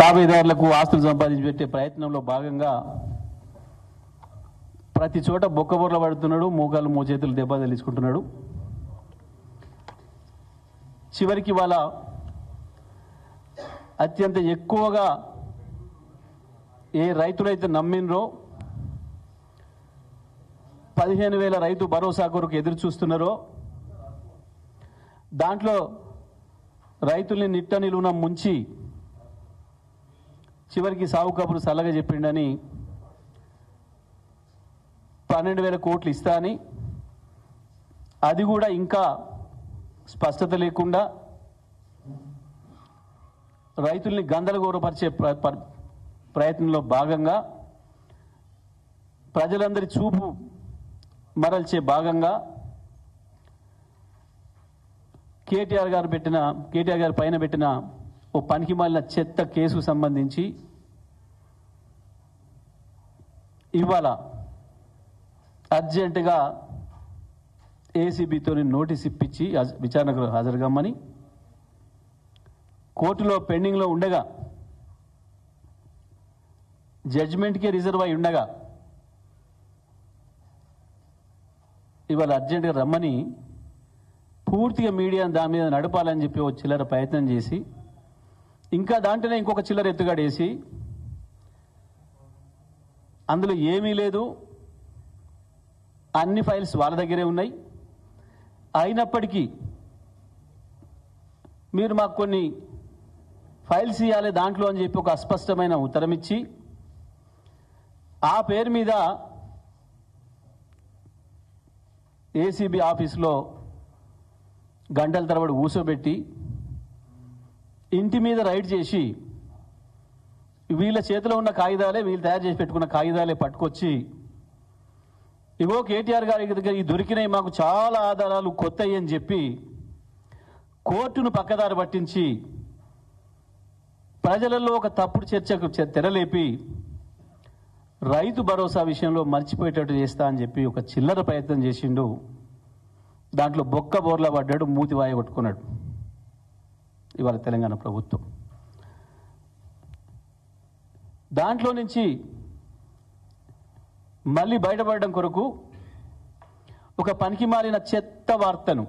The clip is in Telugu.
తాబేదారులకు ఆస్తులు సంపాదించి పెట్టే ప్రయత్నంలో భాగంగా ప్రతి చోట బొక్కబొర్ల పడుతున్నాడు, మోకాలు మోచేతులు దెబ్బ తెలుసుకుంటున్నాడు. చివరికి వాళ్ళ అత్యంత ఎక్కువగా ఏ రైతులైతే నమ్మినరో 15,000 రైతు భరోసా కొరకు ఎదురు చూస్తున్నారో దాంట్లో రైతుల్ని నిట్ట నిలువున ముంచి చివరికి సాగు కబురు సల్లగా చెప్పిండని 12,000 కోట్లు ఇస్తా అని, అది కూడా ఇంకా స్పష్టత లేకుండా రైతుల్ని గందరగోళపరిచే ప్రయత్నంలో భాగంగా ప్రజలందరి చూపు మరల్చే భాగంగా కేటీఆర్ గారి పైన పెట్టిన ఓ పనికిమాలిన చెత్త కేసుకు సంబంధించి ఇవాళ అర్జెంటుగా ఏసీబీతో నోటీస్ ఇప్పించి విచారణకు హాజరుగమ్మని, కోర్టులో పెండింగ్లో ఉండగా జడ్జిమెంట్కే రిజర్వ్ అయి ఉండగా ఇవాళ అర్జెంటుగా రమ్మని పూర్తిగా మీడియా దాని మీద నడపాలని చెప్పి ఒక చిల్లర ప్రయత్నం చేసి, ఇంకా దాంట్లోనే ఇంకొక చిల్లర ఎత్తుగాడేసి అందులో ఏమీ లేదు, అన్ని ఫైల్స్ వాళ్ళ దగ్గరే ఉన్నాయి, అయినప్పటికీ మీరు మాకు కొన్ని ఫైల్స్ ఇవ్వాలి దాంట్లో అని చెప్పి ఒక అస్పష్టమైన ఉత్తరం ఇచ్చి ఆ పేరు మీద ఏసీబీ ఆఫీసులో గంటల తరబడి కూర్చోబెట్టి ఇంటి మీద రైడ్ చేసి వీళ్ళ చేతిలో ఉన్న కాగితాలే, వీళ్ళు తయారు చేసి పెట్టుకున్న కాగితాలే పట్టుకొచ్చి, ఇగో కేటీఆర్ గారి దగ్గర ఈ దొరికినాయి, మాకు చాలా ఆధారాలు కొత్తవి అని చెప్పి కోర్టును పక్కదారి పట్టించి ప్రజలలో ఒక తప్పుడు చర్చకు తెరలేపి రైతు భరోసా విషయంలో మర్చిపోయేటట్టు చేస్తా అని చెప్పి ఒక చిల్లర ప్రయత్నం చేసిండు. దాంట్లో బొక్క బోర్లా పడ్డాడు, మూతి వాయ కొట్టుకున్నాడు ఇవాళ తెలంగాణ ప్రభుత్వం. దాంట్లో నుంచి మళ్ళీ బయటపడడం కొరకు ఒక పనికి మారిన చెత్త వార్తను